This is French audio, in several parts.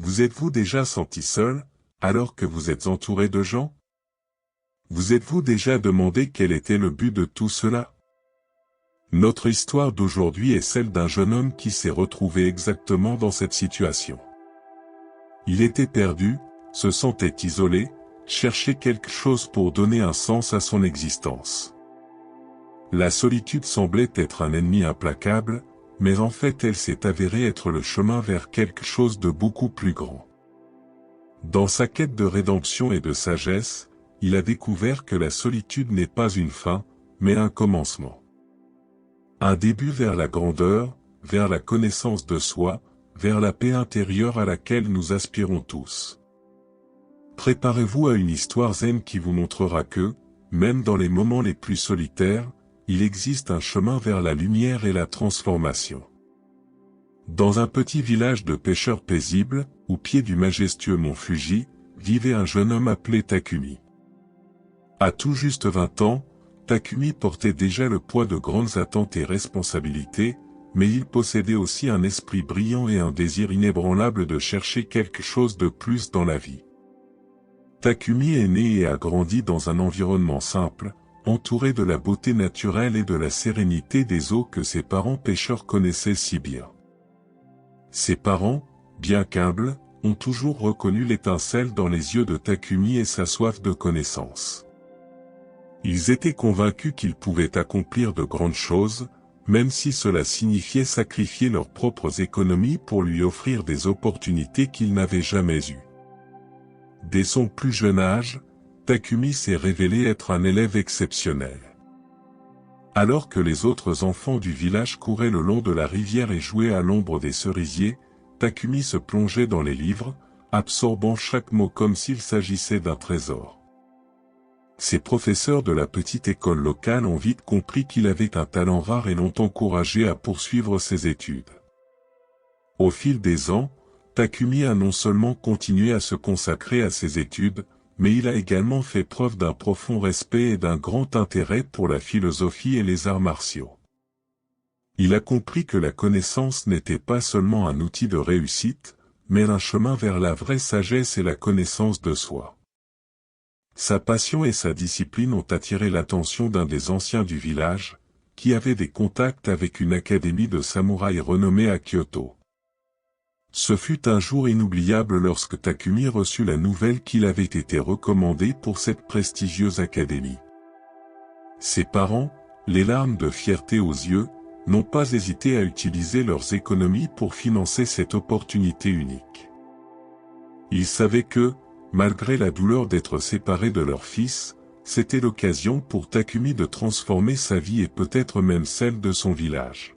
Vous êtes-vous déjà senti seul, alors que vous êtes entouré de gens? Vous êtes-vous déjà demandé quel était le but de tout cela? Notre histoire d'aujourd'hui est celle d'un jeune homme qui s'est retrouvé exactement dans cette situation. Il était perdu, se sentait isolé, cherchait quelque chose pour donner un sens à son existence. La solitude semblait être un ennemi implacable, mais en fait elle s'est avérée être le chemin vers quelque chose de beaucoup plus grand. Dans sa quête de rédemption et de sagesse, il a découvert que la solitude n'est pas une fin, mais un commencement. Un début vers la grandeur, vers la connaissance de soi, vers la paix intérieure à laquelle nous aspirons tous. Préparez-vous à une histoire zen qui vous montrera que, même dans les moments les plus solitaires, il existe un chemin vers la lumière et la transformation. Dans un petit village de pêcheurs paisibles, au pied du majestueux mont Fuji, vivait un jeune homme appelé Takumi. À tout juste 20 ans, Takumi portait déjà le poids de grandes attentes et responsabilités, mais il possédait aussi un esprit brillant et un désir inébranlable de chercher quelque chose de plus dans la vie. Takumi est né et a grandi dans un environnement simple, entouré de la beauté naturelle et de la sérénité des eaux que ses parents pêcheurs connaissaient si bien. Ses parents, bien qu'humbles, ont toujours reconnu l'étincelle dans les yeux de Takumi et sa soif de connaissance. Ils étaient convaincus qu'ils pouvaient accomplir de grandes choses, même si cela signifiait sacrifier leurs propres économies pour lui offrir des opportunités qu'il n'avait jamais eues. Dès son plus jeune âge, Takumi s'est révélé être un élève exceptionnel. Alors que les autres enfants du village couraient le long de la rivière et jouaient à l'ombre des cerisiers, Takumi se plongeait dans les livres, absorbant chaque mot comme s'il s'agissait d'un trésor. Ses professeurs de la petite école locale ont vite compris qu'il avait un talent rare et l'ont encouragé à poursuivre ses études. Au fil des ans, Takumi a non seulement continué à se consacrer à ses études, mais il a également fait preuve d'un profond respect et d'un grand intérêt pour la philosophie et les arts martiaux. Il a compris que la connaissance n'était pas seulement un outil de réussite, mais un chemin vers la vraie sagesse et la connaissance de soi. Sa passion et sa discipline ont attiré l'attention d'un des anciens du village, qui avait des contacts avec une académie de samouraïs renommée à Kyoto. Ce fut un jour inoubliable lorsque Takumi reçut la nouvelle qu'il avait été recommandé pour cette prestigieuse académie. Ses parents, les larmes de fierté aux yeux, n'ont pas hésité à utiliser leurs économies pour financer cette opportunité unique. Ils savaient que, malgré la douleur d'être séparés de leur fils, c'était l'occasion pour Takumi de transformer sa vie et peut-être même celle de son village.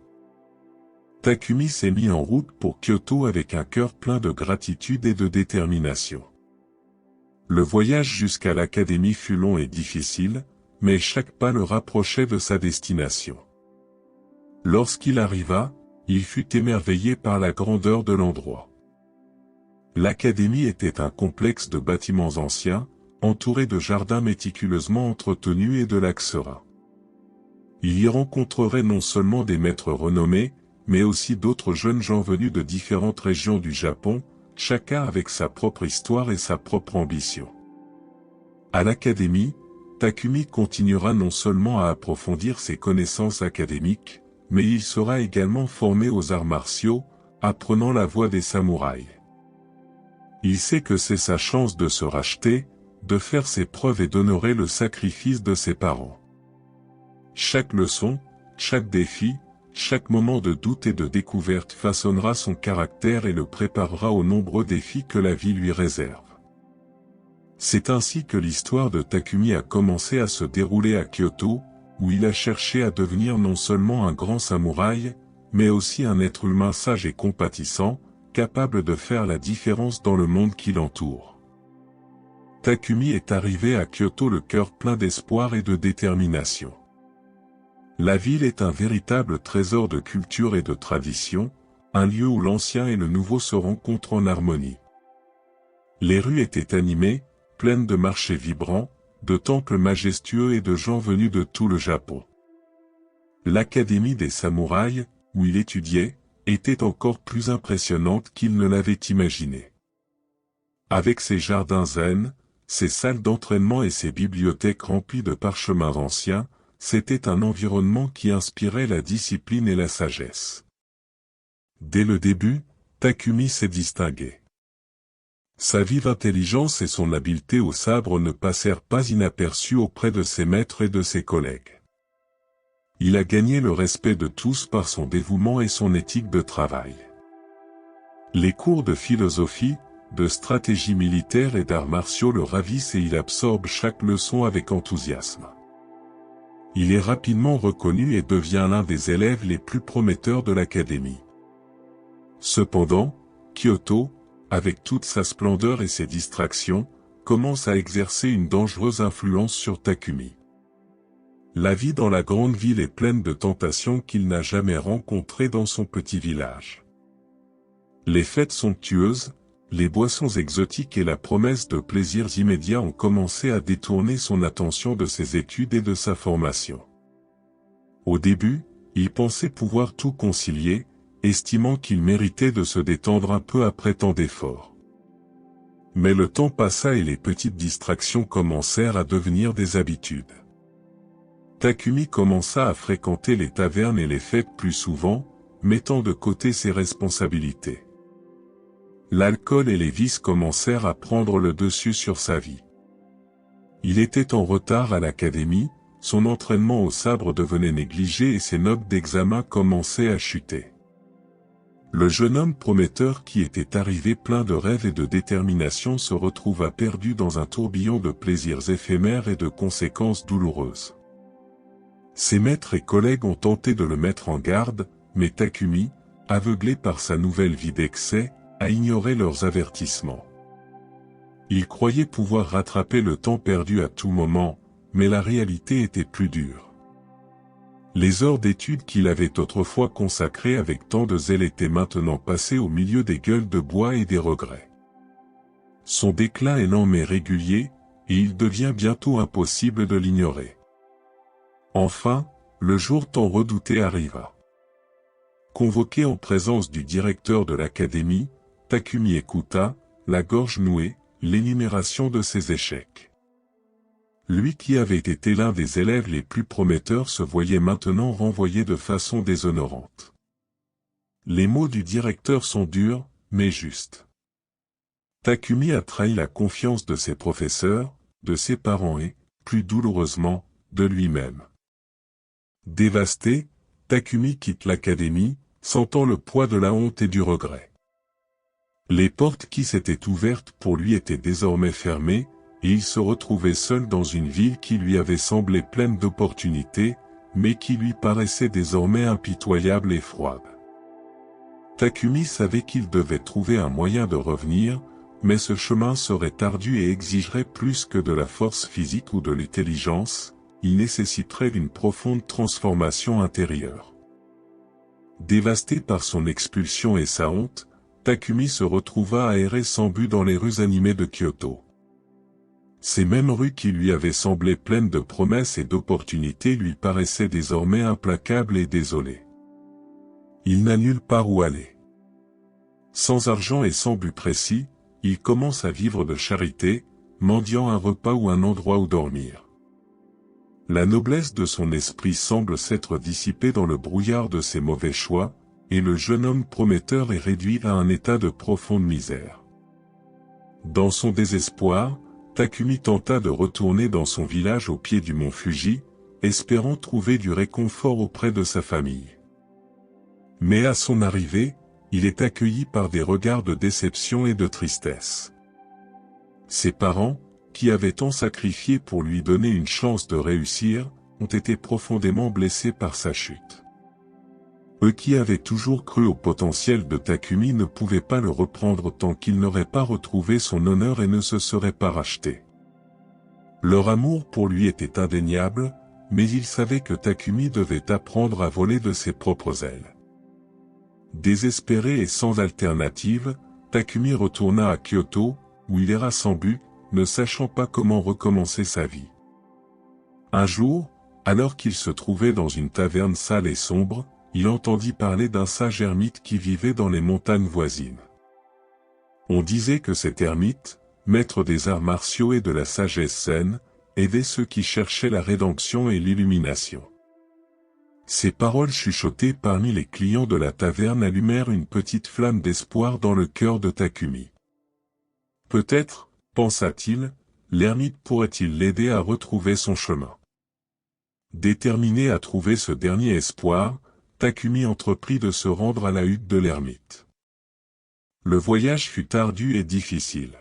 Takumi s'est mis en route pour Kyoto avec un cœur plein de gratitude et de détermination. Le voyage jusqu'à l'académie fut long et difficile, mais chaque pas le rapprochait de sa destination. Lorsqu'il arriva, il fut émerveillé par la grandeur de l'endroit. L'académie était un complexe de bâtiments anciens, entouré de jardins méticuleusement entretenus et de lacs sereins. Il y rencontrerait non seulement des maîtres renommés, mais aussi d'autres jeunes gens venus de différentes régions du Japon, chacun avec sa propre histoire et sa propre ambition. À l'académie, Takumi continuera non seulement à approfondir ses connaissances académiques, mais il sera également formé aux arts martiaux, apprenant la voie des samouraïs. Il sait que c'est sa chance de se racheter, de faire ses preuves et d'honorer le sacrifice de ses parents. Chaque leçon, chaque défi, chaque moment de doute et de découverte façonnera son caractère et le préparera aux nombreux défis que la vie lui réserve. C'est ainsi que l'histoire de Takumi a commencé à se dérouler à Kyoto, où il a cherché à devenir non seulement un grand samouraï, mais aussi un être humain sage et compatissant, capable de faire la différence dans le monde qui l'entoure. Takumi est arrivé à Kyoto le cœur plein d'espoir et de détermination. La ville est un véritable trésor de culture et de tradition, un lieu où l'ancien et le nouveau se rencontrent en harmonie. Les rues étaient animées, pleines de marchés vibrants, de temples majestueux et de gens venus de tout le Japon. L'académie des samouraïs, où il étudiait, était encore plus impressionnante qu'il ne l'avait imaginé. Avec ses jardins zen, ses salles d'entraînement et ses bibliothèques remplies de parchemins anciens, c'était un environnement qui inspirait la discipline et la sagesse. Dès le début, Takumi s'est distingué. Sa vive intelligence et son habileté au sabre ne passèrent pas inaperçues auprès de ses maîtres et de ses collègues. Il a gagné le respect de tous par son dévouement et son éthique de travail. Les cours de philosophie, de stratégie militaire et d'arts martiaux le ravissent et il absorbe chaque leçon avec enthousiasme. Il est rapidement reconnu et devient l'un des élèves les plus prometteurs de l'académie. Cependant, Kyoto, avec toute sa splendeur et ses distractions, commence à exercer une dangereuse influence sur Takumi. La vie dans la grande ville est pleine de tentations qu'il n'a jamais rencontrées dans son petit village. Les fêtes somptueuses, les boissons exotiques et la promesse de plaisirs immédiats ont commencé à détourner son attention de ses études et de sa formation. Au début, il pensait pouvoir tout concilier, estimant qu'il méritait de se détendre un peu après tant d'efforts. Mais le temps passa et les petites distractions commencèrent à devenir des habitudes. Takumi commença à fréquenter les tavernes et les fêtes plus souvent, mettant de côté ses responsabilités. L'alcool et les vices commencèrent à prendre le dessus sur sa vie. Il était en retard à l'académie, son entraînement au sabre devenait négligé et ses notes d'examen commençaient à chuter. Le jeune homme prometteur qui était arrivé plein de rêves et de détermination se retrouva perdu dans un tourbillon de plaisirs éphémères et de conséquences douloureuses. Ses maîtres et collègues ont tenté de le mettre en garde, mais Takumi, aveuglé par sa nouvelle vie d'excès, a ignoré leurs avertissements. Il croyait pouvoir rattraper le temps perdu à tout moment, mais la réalité était plus dure. Les heures d'études qu'il avait autrefois consacrées avec tant de zèle étaient maintenant passées au milieu des gueules de bois et des regrets. Son déclin est lent mais régulier, et il devient bientôt impossible de l'ignorer. Enfin, le jour tant redouté arriva. Convoqué en présence du directeur de l'académie, Takumi écouta, la gorge nouée, l'énumération de ses échecs. Lui qui avait été l'un des élèves les plus prometteurs se voyait maintenant renvoyé de façon déshonorante. Les mots du directeur sont durs, mais justes. Takumi a trahi la confiance de ses professeurs, de ses parents et, plus douloureusement, de lui-même. Dévasté, Takumi quitte l'académie, sentant le poids de la honte et du regret. Les portes qui s'étaient ouvertes pour lui étaient désormais fermées, et il se retrouvait seul dans une ville qui lui avait semblé pleine d'opportunités, mais qui lui paraissait désormais impitoyable et froide. Takumi savait qu'il devait trouver un moyen de revenir, mais ce chemin serait ardu et exigerait plus que de la force physique ou de l'intelligence, il nécessiterait une profonde transformation intérieure. Dévasté par son expulsion et sa honte, Takumi se retrouva à errer sans but dans les rues animées de Kyoto. Ces mêmes rues qui lui avaient semblé pleines de promesses et d'opportunités lui paraissaient désormais implacables et désolées. Il n'a nulle part où aller. Sans argent et sans but précis, il commence à vivre de charité, mendiant un repas ou un endroit où dormir. La noblesse de son esprit semble s'être dissipée dans le brouillard de ses mauvais choix, et le jeune homme prometteur est réduit à un état de profonde misère. Dans son désespoir, Takumi tenta de retourner dans son village au pied du mont Fuji, espérant trouver du réconfort auprès de sa famille. Mais à son arrivée, il est accueilli par des regards de déception et de tristesse. Ses parents, qui avaient tant sacrifié pour lui donner une chance de réussir, ont été profondément blessés par sa chute. Eux qui avaient toujours cru au potentiel de Takumi ne pouvaient pas le reprendre tant qu'il n'aurait pas retrouvé son honneur et ne se serait pas racheté. Leur amour pour lui était indéniable, mais ils savaient que Takumi devait apprendre à voler de ses propres ailes. Désespéré et sans alternative, Takumi retourna à Kyoto, où il erra sans but, ne sachant pas comment recommencer sa vie. Un jour, alors qu'il se trouvait dans une taverne sale et sombre, il entendit parler d'un sage ermite qui vivait dans les montagnes voisines. On disait que cet ermite, maître des arts martiaux et de la sagesse zen, aidait ceux qui cherchaient la rédemption et l'illumination. Ces paroles chuchotées parmi les clients de la taverne allumèrent une petite flamme d'espoir dans le cœur de Takumi. Peut-être, pensa-t-il, l'ermite pourrait-il l'aider à retrouver son chemin. Déterminé à trouver ce dernier espoir, Takumi entreprit de se rendre à la hutte de l'ermite. Le voyage fut ardu et difficile.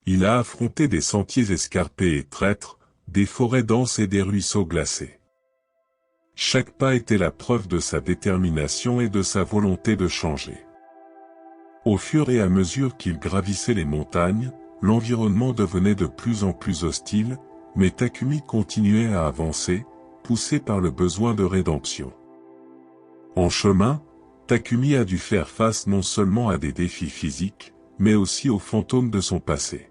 Il a affronté des sentiers escarpés et traîtres, des forêts denses et des ruisseaux glacés. Chaque pas était la preuve de sa détermination et de sa volonté de changer. Au fur et à mesure qu'il gravissait les montagnes, l'environnement devenait de plus en plus hostile, mais Takumi continuait à avancer, poussé par le besoin de rédemption. En chemin, Takumi a dû faire face non seulement à des défis physiques, mais aussi aux fantômes de son passé.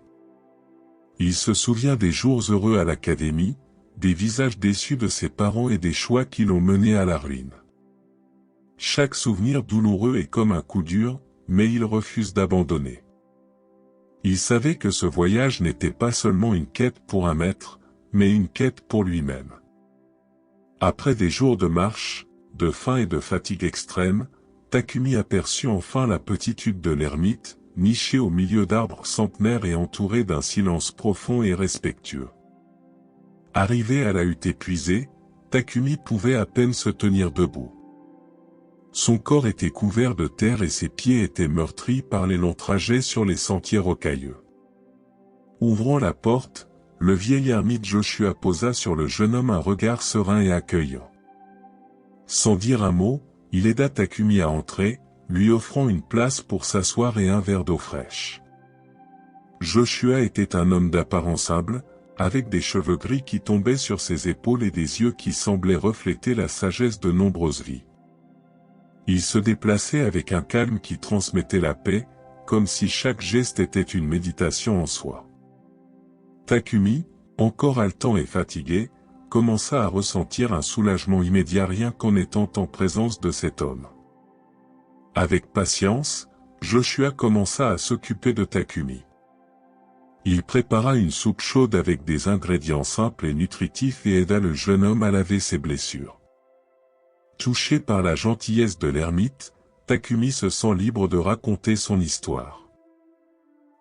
Il se souvient des jours heureux à l'académie, des visages déçus de ses parents et des choix qui l'ont mené à la ruine. Chaque souvenir douloureux est comme un coup dur, mais il refuse d'abandonner. Il savait que ce voyage n'était pas seulement une quête pour un maître, mais une quête pour lui-même. Après des jours de marche, de faim et de fatigue extrême, Takumi aperçut enfin la petite hutte de l'ermite, nichée au milieu d'arbres centenaires et entourée d'un silence profond et respectueux. Arrivé à la hutte épuisée, Takumi pouvait à peine se tenir debout. Son corps était couvert de terre et ses pieds étaient meurtris par les longs trajets sur les sentiers rocailleux. Ouvrant la porte, le vieil ermite Joshua posa sur le jeune homme un regard serein et accueillant. Sans dire un mot, il aida Takumi à entrer, lui offrant une place pour s'asseoir et un verre d'eau fraîche. Joshua était un homme d'apparence humble, avec des cheveux gris qui tombaient sur ses épaules et des yeux qui semblaient refléter la sagesse de nombreuses vies. Il se déplaçait avec un calme qui transmettait la paix, comme si chaque geste était une méditation en soi. Takumi, encore haletant et fatigué, commença à ressentir un soulagement immédiat rien qu'en étant en présence de cet homme. Avec patience, Joshua commença à s'occuper de Takumi. Il prépara une soupe chaude avec des ingrédients simples et nutritifs et aida le jeune homme à laver ses blessures. Touché par la gentillesse de l'ermite, Takumi se sent libre de raconter son histoire.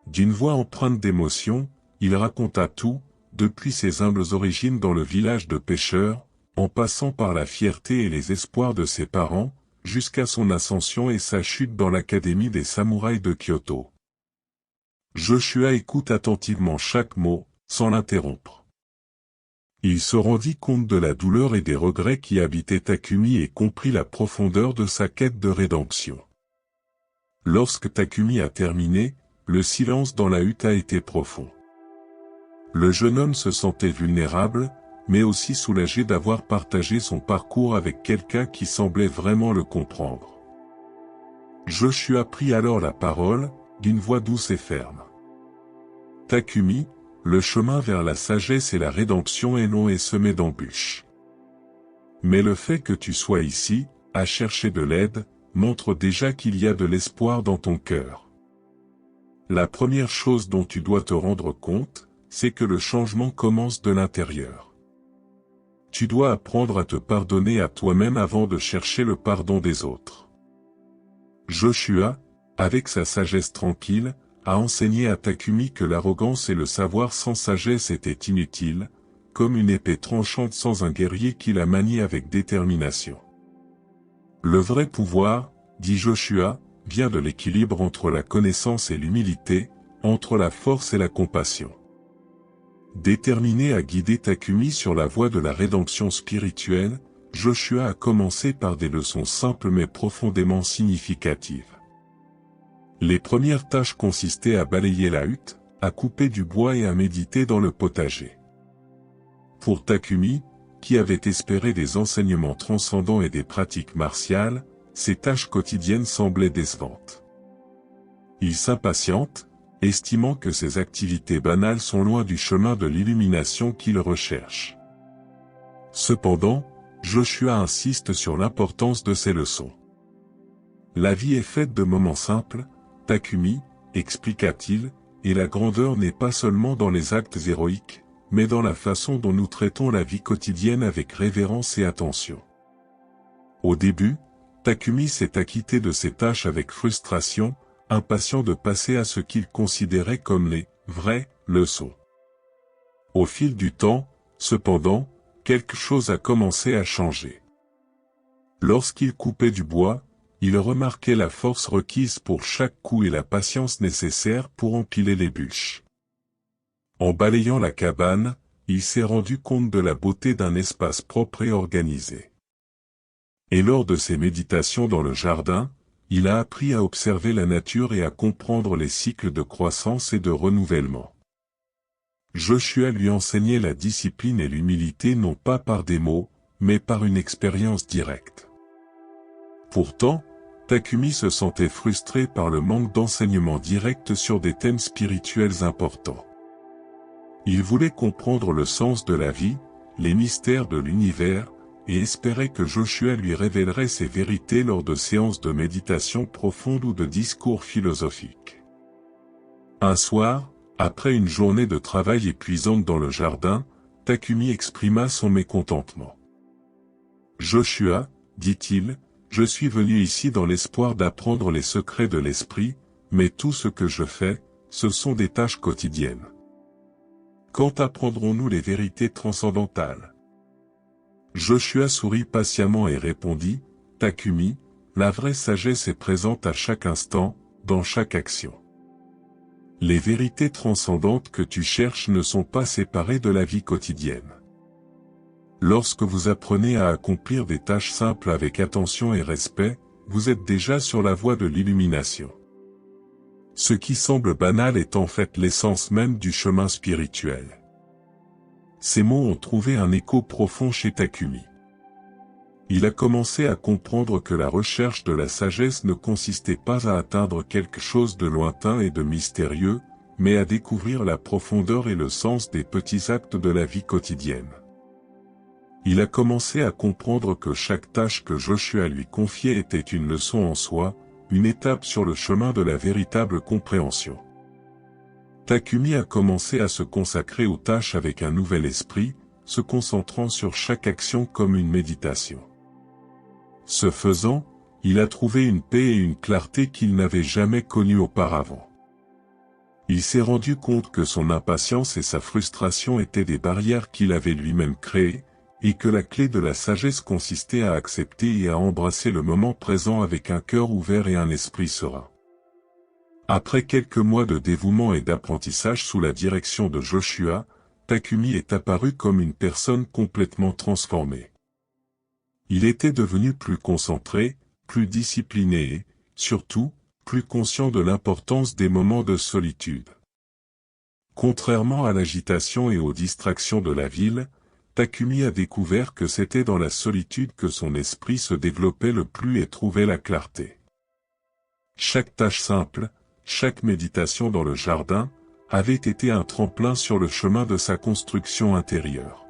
D'une voix empreinte d'émotion, il raconta tout, depuis ses humbles origines dans le village de pêcheurs, en passant par la fierté et les espoirs de ses parents, jusqu'à son ascension et sa chute dans l'académie des samouraïs de Kyoto. Joshua écoute attentivement chaque mot, sans l'interrompre. Il se rendit compte de la douleur et des regrets qui habitaient Takumi et comprit la profondeur de sa quête de rédemption. Lorsque Takumi a terminé, le silence dans la hutte a été profond. Le jeune homme se sentait vulnérable, mais aussi soulagé d'avoir partagé son parcours avec quelqu'un qui semblait vraiment le comprendre. Joshua prit alors la parole, d'une voix douce et ferme. Takumi, le chemin vers la sagesse et la rédemption est long et semé d'embûches. Mais le fait que tu sois ici, à chercher de l'aide, montre déjà qu'il y a de l'espoir dans ton cœur. La première chose dont tu dois te rendre compte, c'est que le changement commence de l'intérieur. Tu dois apprendre à te pardonner à toi-même avant de chercher le pardon des autres. Joshua, avec sa sagesse tranquille, a enseigné à Takumi que l'arrogance et le savoir sans sagesse étaient inutiles, comme une épée tranchante sans un guerrier qui la manie avec détermination. Le vrai pouvoir, dit Joshua, vient de l'équilibre entre la connaissance et l'humilité, entre la force et la compassion. Déterminé à guider Takumi sur la voie de la rédemption spirituelle, Joshua a commencé par des leçons simples mais profondément significatives. Les premières tâches consistaient à balayer la hutte, à couper du bois et à méditer dans le potager. Pour Takumi, qui avait espéré des enseignements transcendants et des pratiques martiales, ces tâches quotidiennes semblaient décevantes. Il s'impatiente, estimant que ces activités banales sont loin du chemin de l'illumination qu'il recherche. Cependant, Joshua insiste sur l'importance de ces leçons. La vie est faite de moments simples, Takumi, expliqua-t-il, et la grandeur n'est pas seulement dans les actes héroïques, mais dans la façon dont nous traitons la vie quotidienne avec révérence et attention. Au début, Takumi s'est acquitté de ses tâches avec frustration, impatient de passer à ce qu'il considérait comme les vraies leçons. Au fil du temps, cependant, quelque chose a commencé à changer. Lorsqu'il coupait du bois, il remarquait la force requise pour chaque coup et la patience nécessaire pour empiler les bûches. En balayant la cabane, il s'est rendu compte de la beauté d'un espace propre et organisé. Et lors de ses méditations dans le jardin, il a appris à observer la nature et à comprendre les cycles de croissance et de renouvellement. Joshua lui enseignait la discipline et l'humilité non pas par des mots, mais par une expérience directe. Pourtant, Takumi se sentait frustré par le manque d'enseignement direct sur des thèmes spirituels importants. Il voulait comprendre le sens de la vie, les mystères de l'univers, et espérait que Joshua lui révélerait ces vérités lors de séances de méditation profonde ou de discours philosophiques. Un soir, après une journée de travail épuisante dans le jardin, Takumi exprima son mécontentement. « Joshua, dit-il, je suis venu ici dans l'espoir d'apprendre les secrets de l'esprit, mais tout ce que je fais, ce sont des tâches quotidiennes. Quand apprendrons-nous les vérités transcendantales ?» Joshua sourit patiemment et répondit, « Takumi, la vraie sagesse est présente à chaque instant, dans chaque action. Les vérités transcendantes que tu cherches ne sont pas séparées de la vie quotidienne. Lorsque vous apprenez à accomplir des tâches simples avec attention et respect, vous êtes déjà sur la voie de l'illumination. Ce qui semble banal est en fait l'essence même du chemin spirituel. » Ces mots ont trouvé un écho profond chez Takumi. Il a commencé à comprendre que la recherche de la sagesse ne consistait pas à atteindre quelque chose de lointain et de mystérieux, mais à découvrir la profondeur et le sens des petits actes de la vie quotidienne. Il a commencé à comprendre que chaque tâche que Joshua lui confiait était une leçon en soi, une étape sur le chemin de la véritable compréhension. Takumi a commencé à se consacrer aux tâches avec un nouvel esprit, se concentrant sur chaque action comme une méditation. Ce faisant, il a trouvé une paix et une clarté qu'il n'avait jamais connues auparavant. Il s'est rendu compte que son impatience et sa frustration étaient des barrières qu'il avait lui-même créées, et que la clé de la sagesse consistait à accepter et à embrasser le moment présent avec un cœur ouvert et un esprit serein. Après quelques mois de dévouement et d'apprentissage sous la direction de Joshua, Takumi est apparu comme une personne complètement transformée. Il était devenu plus concentré, plus discipliné et, surtout, plus conscient de l'importance des moments de solitude. Contrairement à l'agitation et aux distractions de la ville, Takumi a découvert que c'était dans la solitude que son esprit se développait le plus et trouvait la clarté. Chaque tâche simple, chaque méditation dans le jardin, avait été un tremplin sur le chemin de sa construction intérieure.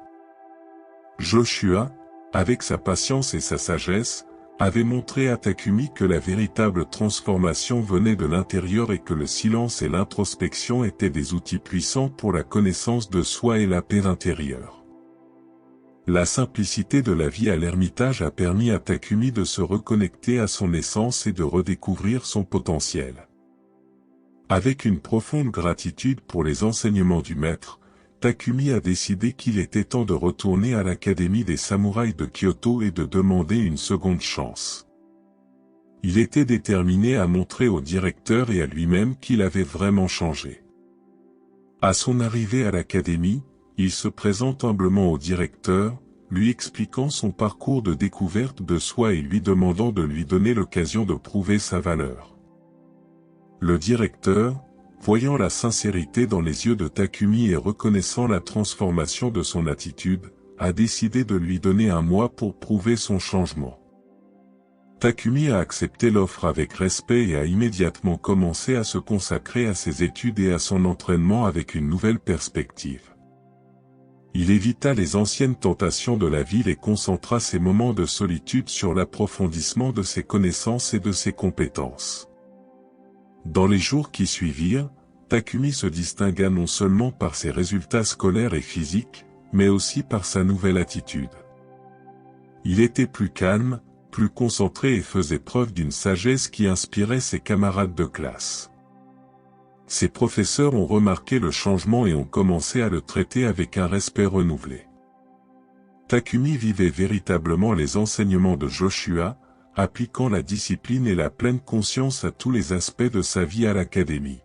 Joshua, avec sa patience et sa sagesse, avait montré à Takumi que la véritable transformation venait de l'intérieur et que le silence et l'introspection étaient des outils puissants pour la connaissance de soi et la paix intérieure. La simplicité de la vie à l'ermitage a permis à Takumi de se reconnecter à son essence et de redécouvrir son potentiel. Avec une profonde gratitude pour les enseignements du maître, Takumi a décidé qu'il était temps de retourner à l'Académie des samouraïs de Kyoto et de demander une seconde chance. Il était déterminé à montrer au directeur et à lui-même qu'il avait vraiment changé. À son arrivée à l'Académie, il se présente humblement au directeur, lui expliquant son parcours de découverte de soi et lui demandant de lui donner l'occasion de prouver sa valeur. Le directeur, voyant la sincérité dans les yeux de Takumi et reconnaissant la transformation de son attitude, a décidé de lui donner un mois pour prouver son changement. Takumi a accepté l'offre avec respect et a immédiatement commencé à se consacrer à ses études et à son entraînement avec une nouvelle perspective. Il évita les anciennes tentations de la ville et concentra ses moments de solitude sur l'approfondissement de ses connaissances et de ses compétences. Dans les jours qui suivirent, Takumi se distingua non seulement par ses résultats scolaires et physiques, mais aussi par sa nouvelle attitude. Il était plus calme, plus concentré et faisait preuve d'une sagesse qui inspirait ses camarades de classe. Ses professeurs ont remarqué le changement et ont commencé à le traiter avec un respect renouvelé. Takumi vivait véritablement les enseignements de Joshua, appliquant la discipline et la pleine conscience à tous les aspects de sa vie à l'académie.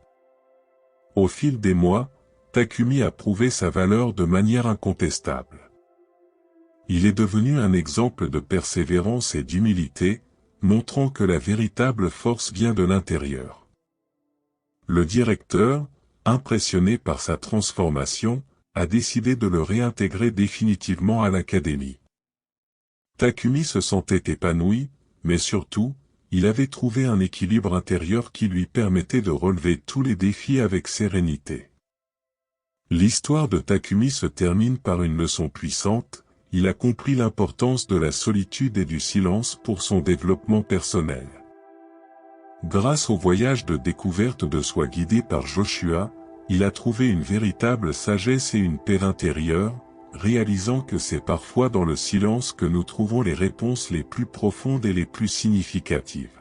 Au fil des mois, Takumi a prouvé sa valeur de manière incontestable. Il est devenu un exemple de persévérance et d'humilité, montrant que la véritable force vient de l'intérieur. Le directeur, impressionné par sa transformation, a décidé de le réintégrer définitivement à l'académie. Takumi se sentait épanoui, mais surtout, il avait trouvé un équilibre intérieur qui lui permettait de relever tous les défis avec sérénité. L'histoire de Takumi se termine par une leçon puissante. Il a compris l'importance de la solitude et du silence pour son développement personnel. Grâce au voyage de découverte de soi guidé par Joshua, il a trouvé une véritable sagesse et une paix intérieure, réalisant que c'est parfois dans le silence que nous trouvons les réponses les plus profondes et les plus significatives.